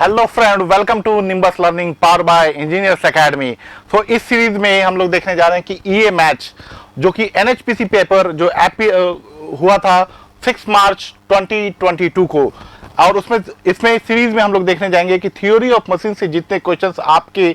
Hello friend, welcome to Nimbus learning power by engineers academy. तो इस series में हम लोग देखने जा रहे हैं कि ईए मैच जो कि एनएचपीसी पेपर जो हुआ था 6 मार्च 2022 को, और इसमें सीरीज में हम लोग देखने जाएंगे कि थ्योरी ऑफ मशीन से जितने क्वेश्चंस आपके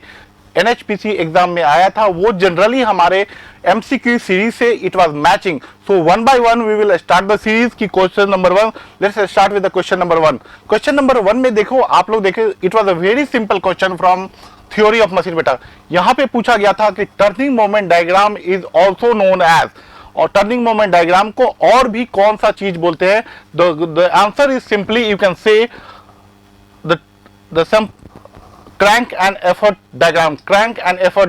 एनएचपीसी एग्जाम में आया था वो जनरली हमारे एमसीक्यू सीरीज से it was matching. So one by one we will start the series की question number 1। Let's start with the question number 1। Question number 1 में देखो, आप लोग देखे, it was a very simple question from theory of machine. बेटा यहां पे पूछा गया था कि turning moment diagram is also known as, और टर्निंग मोमेंट डायग्राम को और भी कौन सा चीज बोलते हैं? The answer is simply you can say the sum crank and effort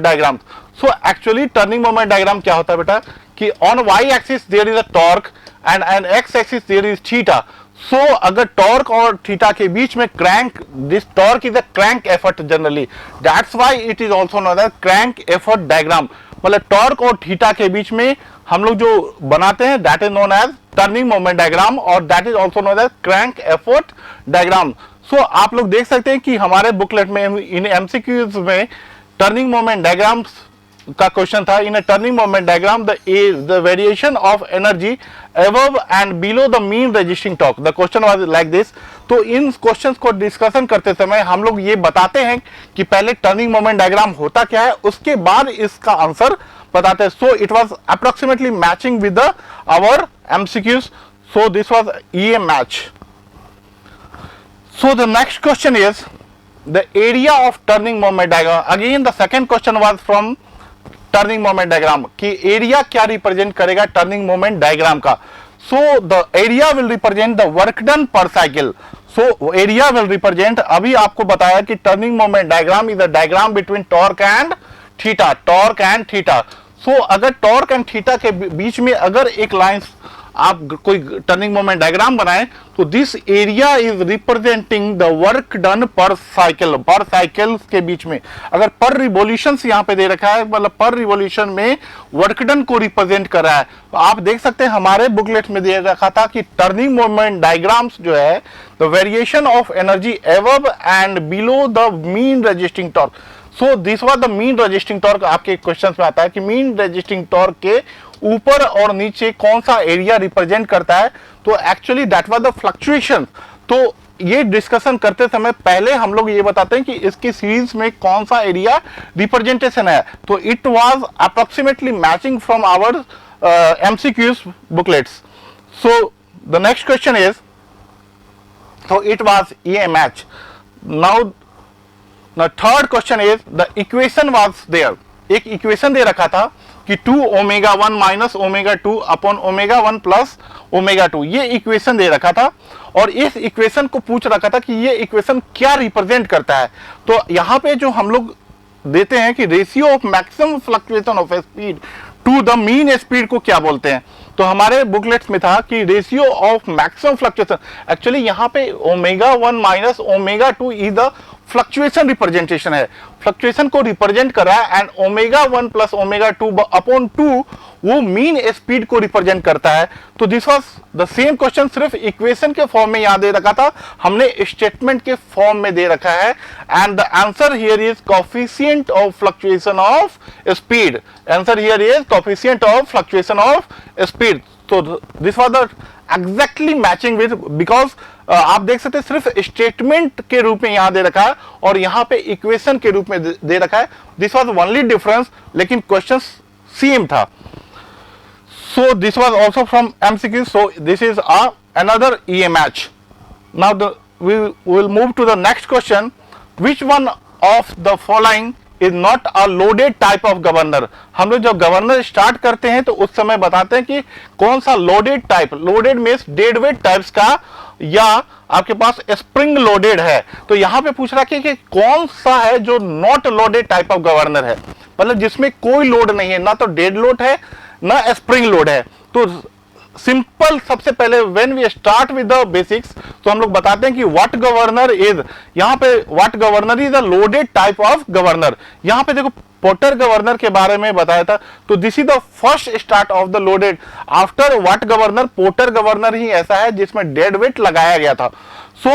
diagram. So actually turning moment diagram क्या होता है बेटा कि on y axis there is a torque and on x axis there is theta. So अगर torque और theta के बीच में this torque is a crank effort generally. That's why it is also known as crank effort diagram. मतलब torque और theta के बीच में हम लोग जो बनाते हैं that is known as turning moment diagram, और that is also known as crank effort diagram. सो आप लोग देख सकते हैं कि हमारे बुकलेट में इन एमसीक्यूज में टर्निंग मोमेंट डायग्राम का क्वेश्चन था। इन turning moment diagram the variation of energy above and below the mean resisting torque, the question was like this. तो इन क्वेश्चंस को डिस्कशन करते समय हम लोग ये बताते हैं कि पहले टर्निंग मोमेंट डायग्राम होता क्या है, उसके बाद इसका आंसर बताते हैं। So it was approximately matching with our MCQs. So this was EA match. So the next question is the area of turning moment diagram. Again the second question was from turning moment diagram कि area क्या represent करेगा turning moment diagram का। So the area will represent the work done per cycle. So area will represent, अभी आपको बताया कि turning moment diagram is the diagram between torque and theta. So अगर torque and theta के बीच में अगर एक लाइन आप कोई टर्निंग मोमेंट डायग्राम बनाएं तो this area is representing the work done पर साइकिल के बीच में। अगर पर रिवोल्यूशन यहां पे दे रखा है, मतलब पर रिवोल्यूशन में वर्क डन को रिप्रेजेंट कर रहा है। तो आप देख सकते हैं हमारे बुकलेट में दे रखा था कि टर्निंग मोमेंट डायग्राम्स जो है the variation of energy above and below the mean resisting torque. So this was the mean resisting torque. आपके क्वेश्चन में आता है कि मीन रजिस्टिंग टॉर्क के ऊपर और नीचे कौन सा एरिया रिप्रेजेंट करता है, तो actually that was the fluctuation. तो ये डिस्कशन करते समय पहले हम लोग ये बताते हैं कि इसकी सीरीज में कौन सा एरिया रिप्रेजेंटेशन है। तो it was approximately matching from our MCQs booklets. So the next question is, so it was a match. Now the third question is the equation was there. एक इक्वेशन दे रखा था कि 2 omega 1 minus omega 2 upon omega 1 plus omega 2, ये equation दे रखा था। और इस equation को पूछ रखा था कि ये इक्वेशन क्या रिप्रेजेंट करता है। तो यहाँ पे जो हम लोग देते हैं कि ratio of maximum fluctuation of speed to the mean speed को क्या बोलते हैं, तो हमारे बुकलेट्स में था कि ratio of maximum fluctuation. Actually यहाँ पे omega 1 minus omega 2 is the fluctuation representation है, फ्लक्चुएशन को रिप्रेजेंट कर रहा है। And omega 1 plus omega 2 upon 2 वो मीन स्पीड को रिप्रेजेंट करता है। तो this was the same question, सिर्फ इक्वेशन के फॉर्म में यहां दे रखा था, हमने स्टेटमेंट के फॉर्म में दे रखा है। And the answer here is coefficient of fluctuation of speed. Answer here is coefficient of fluctuation of speed. तो this was the exactly matching with, because आप देख सकते हैं सिर्फ स्टेटमेंट के रूप में यहां दे रखा है और यहां पे इक्वेशन के रूप में दे रखा है। दिस वाज ओनली डिफरेंस, लेकिन क्वेश्चन सेम था। So this was also from MCQ. So this is another EA match. Now we will move to the next question. Which one of the following is not a loaded type of governor? हम लोग जब governor start करते हैं तो उस समय बताते हैं कि कौन सा loaded type, loaded means dead weight types का, या आपके पास स्प्रिंग लोडेड है। तो यहाँ पे पूछ रहा है कि कौन सा है जो not loaded type of governor है, मतलब जिसमें कोई लोड नहीं है, ना तो डेड लोड है ना स्प्रिंग लोड है। तो सिंपल, सबसे पहले when we start with the basics, तो हम लोग बताते हैं कि व्हाट गवर्नर इज, यहाँ पे what governor is a loaded type of governor. यहाँ पे देखो पोर्टर गवर्नर के बारे में बताया था, तो this is the first start of the loaded. After Watt governor, Porter governor ही ऐसा है जिसमें डेड वेट लगाया गया था। सो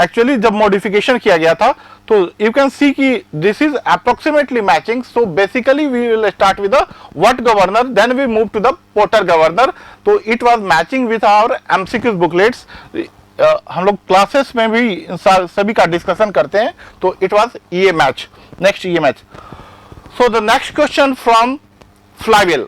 एक्चुअली जब मॉडिफिकेशन किया गया था, तो यू कैन सी कि this is approximately matching. So basically we will start with the Watt governor, then we move to the Porter governor. तो it was matching with our MCQ booklets. हम लोग classes में भी सभी का discussion करते हैं. तो इट वाज ये मैच. नेक्स्ट ये match. So the next question from flywheel.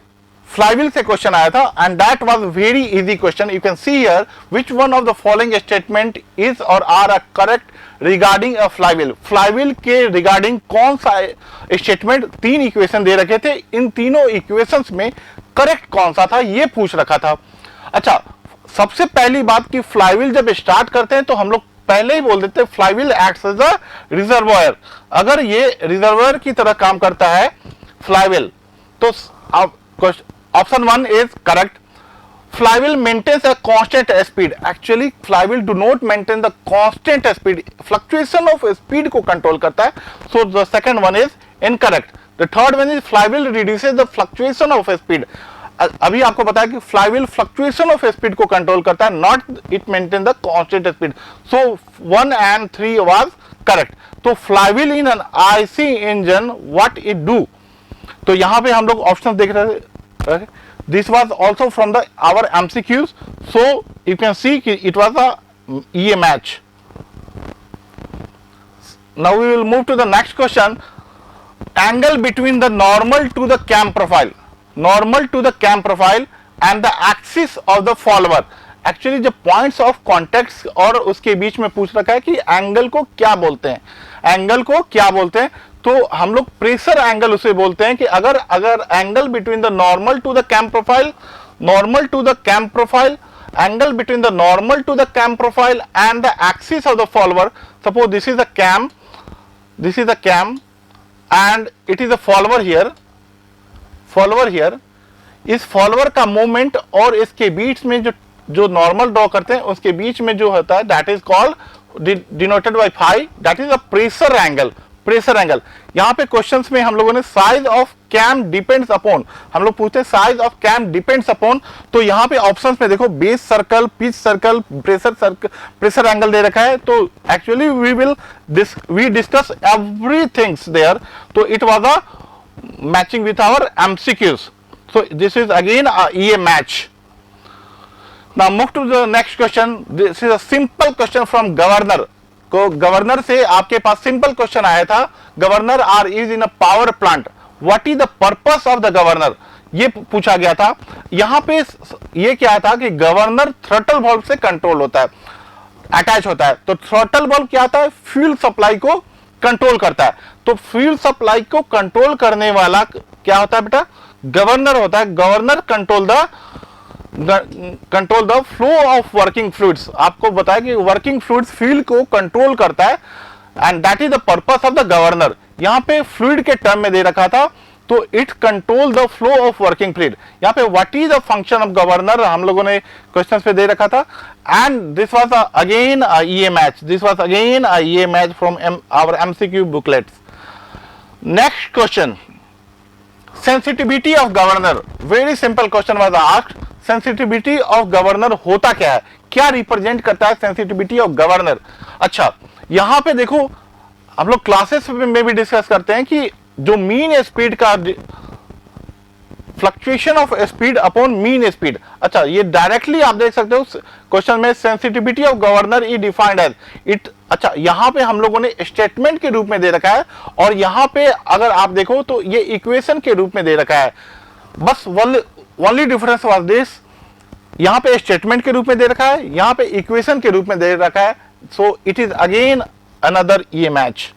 Flywheel से क्वेश्चन आया था and that was very easy question. You can see here which one of the following statement is और are a correct regarding a flywheel. Flywheel के regarding कौन सा statement, 3 equation दे रखे थे, इन तीनों इक्वेशंस में करेक्ट कौन सा था ये पूछ रखा था. अच्छा, सबसे पहली बात कि फ्लाईव्हील जब स्टार्ट करते हैं तो हम लोग पहले ही बोल देते हैं flywheel acts as a reservoir. अगर ये रिजर्वॉयर की तरह काम करता है फ्लाईव्हील, तो option 1 is correct. Flywheel maintains a constant speed. Actually, flywheel do not maintain the constant speed. Fluctuation of speed को control करता है. So the second one is incorrect. The third one is flywheel reduces the fluctuation of speed. अभी आपको बताया कि flywheel fluctuation of speed को control करता है, not it maintain the constant speed. So 1 and 3 was correct. तो flywheel in an IC engine what it do? तो यहाँ पे हम लोग ऑप्शन देख रहे थे. This was also from the our MCQs, so you can see it was a EA match. Now we will move to the next question. Angle between the normal to the cam profile, normal to the cam profile and the axis of the follower. Actually जब points of contacts और उसके बीच में पूछ रखा है कि angle को क्या बोलते हैं, एंगल को क्या बोलते हैं, तो हम लोग प्रेशर एंगल उसे बोलते हैं. कि अगर angle between the normal to the cam profile, normal to the cam profile, angle between the normal to the cam profile and the axis of the follower. Suppose this is the cam, this is the cam and it is the follower here, follower here. इस follower का movement और इसके बीच में जो normal draw करते हैं उसके बीच में जो होता है that is called denoted by phi, that is a pressure angle. Pressure angle. यहाँ पे क्वेश्चंस में हम लोगों ने size of cam depends upon, हम लोग पूछते हैं size of cam depends upon. तो यहाँ पे ऑप्शंस में देखो base circle, pitch circle, pressure angle दे रखा है. तो actually we discuss everything there. तो it was a matching with our MCQs. So this is again a EA match. Now move to the next question. This is a simple question from governor. को governor से आपके पास simple question आया था. Governor are is in a power plant, what is the purpose of the governor, ये पूछा गया था. यहां पे ये क्या था कि गवर्नर थ्रॉटल वाल्व से कंट्रोल होता है, अटैच होता है. तो थ्रॉटल वाल्व क्या होता है, फ्यूल सप्लाई को कंट्रोल करता है. तो फ्यूल सप्लाई को कंट्रोल करने वाला क्या होता है बेटा, गवर्नर होता है. Governor control the flow of working fluids. आपको बताया कि वर्किंग फ्लूइड्स फ्यूल को कंट्रोल करता है and that is the purpose of the governor. यहाँ पे फ्लूइड के टर्म में दे रखा था, तो it control the flow of working fluid. यहाँ पे what is the function of governor हम लोगों ने क्वेश्चन पे दे रखा था. And this was again a EA match, this was again a EA match from our MCQ booklets. Next question, sensitivity of governor. Very simple question was asked. Sensitivity of governor होता क्या है, क्या represent करता है sensitivity of governor. अच्छा, यहां पे देखो हम लोग क्लासेस में भी डिस्कस करते हैं कि जो मीन स्पीड का fluctuation of speed upon mean speed. अच्छा, ये डायरेक्टली आप देख सकते हो क्वेश्चन में, sensitivity of governor is defined as it. अच्छा, यहां पे हम लोगों ने स्टेटमेंट के रूप में दे रखा है और यहां पे अगर आप देखो तो ये इक्वेशन के रूप में दे रखा है. बस ओनली डिफरेंस वाज दिस, यहां पे स्टेटमेंट के रूप में दे रखा है, यहां पे इक्वेशन के रूप में दे रखा है. So it is again another EA match.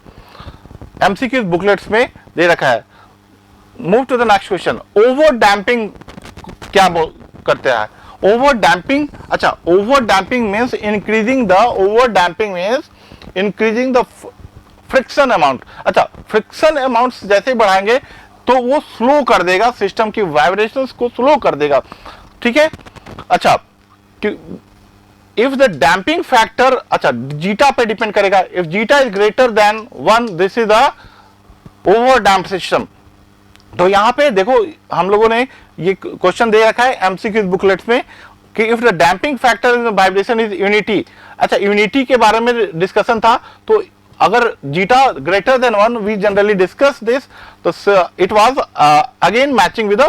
MCQ booklets में दे रखा है. Move to the next question. Over damping क्या करते हैं, ओवर डैम्पिंग. अच्छा, over damping means increasing the friction amount. अच्छा, फ्रिक्शन अमाउंट जैसे बढ़ाएंगे तो वो स्लो कर देगा, सिस्टम की वाइब्रेशंस को स्लो कर देगा. ठीक है. अच्छा, इफ द डैम्पिंग फैक्टर, अच्छा जीटा पे डिपेंड करेगा. If zeta is greater than 1 this is the over damp system. तो यहां पे देखो हम लोगों ने ये क्वेश्चन दे रखा है MCQ बुकलेट्स में कि if the damping factor in vibration is unity. अच्छा, यूनिटी के बारे में डिस्कशन था, तो अगर zeta greater than 1 we generally discuss this, तो it was again matching with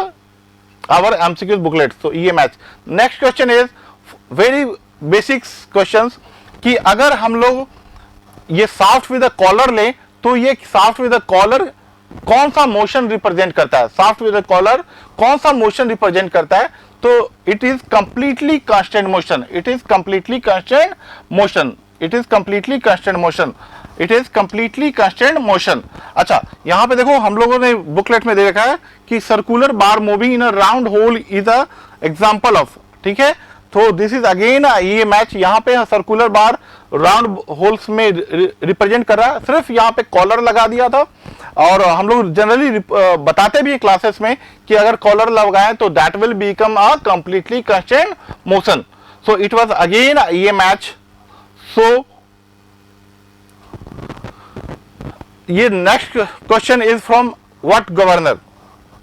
our MCQs booklet. So ये match. Next question is very basics questions कि अगर हम लोग ये साफ्ट विद कॉलर लें तो ये साफ्ट विद कॉलर कौन सा मोशन रिप्रेजेंट करता है, साफ्ट विद कॉलर कौन सा मोशन रिप्रेजेंट करता है, तो it is completely constant motion, it is completely constant motion, it is completely constant motion, it is completely constant motion. अच्छा, यहां पे देखो हम लोगों ने बुकलेट में दे रखा है कि circular bar moving in a round whole is a example of, ठीक है, तो दिस इज अगेन ये मैच, यहाँ पे सर्कुलर बार राउंड होल्स में रिप्रेजेंट कर रहा है, सिर्फ यहाँ पे कॉलर लगा दिया था। और हम लोग जनरली बताते भी क्लासेस में कि अगर कॉलर लगाएं तो that will become a completely constant motion. So it was again ये मैच। सो ये next question is from what governor,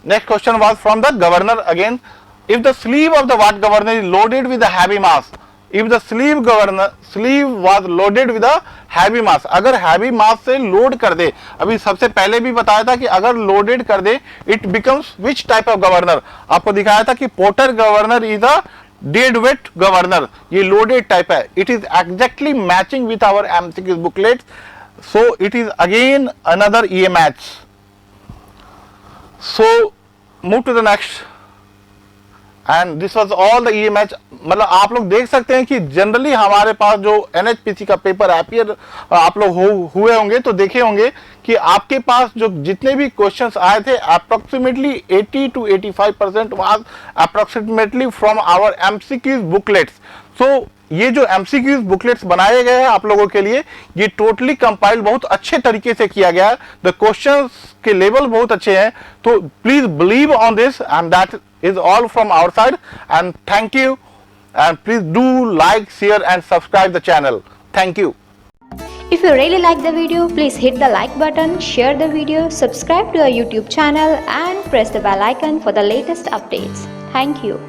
next question was from the governor again. If the sleeve of the watt governor is loaded with a heavy mass, if the sleeve was loaded with a heavy mass, अगर heavy mass से load कर दे, अभी सबसे पहले भी बताया था कि अगर लोडेड कर दे it becomes which type of governor, आपको दिखाया था कि Porter governor is a dead weight governor, ये लोडेड टाइप है। It is exactly matching with our MCQ booklet, so it is again another ये match. So move to the next and this was all the ये match. मतलब आप लोग देख सकते हैं कि जनरली हमारे पास जो NHPC का पेपर अपीयर आप लोग हुए होंगे तो देखे होंगे कि आपके पास जो जितने भी क्वेश्चंस आए थे approximately 80 to 85% was approximately from our MCQs booklets. सो ये जो MCQs बुकलेट्स बनाए गए हैं आप लोगों के लिए, ये टोटली कंपाइल्ड बहुत अच्छे तरीके से किया गया है, द क्वेश्चंस के लेवल बहुत अच्छे हैं, तो please believe on this and that is all from our side, and thank you, and please do like, share and subscribe the channel. Thank you. If you really like the video, please hit the like button, share the video, subscribe to our YouTube channel and press the bell icon for the latest updates. Thank you.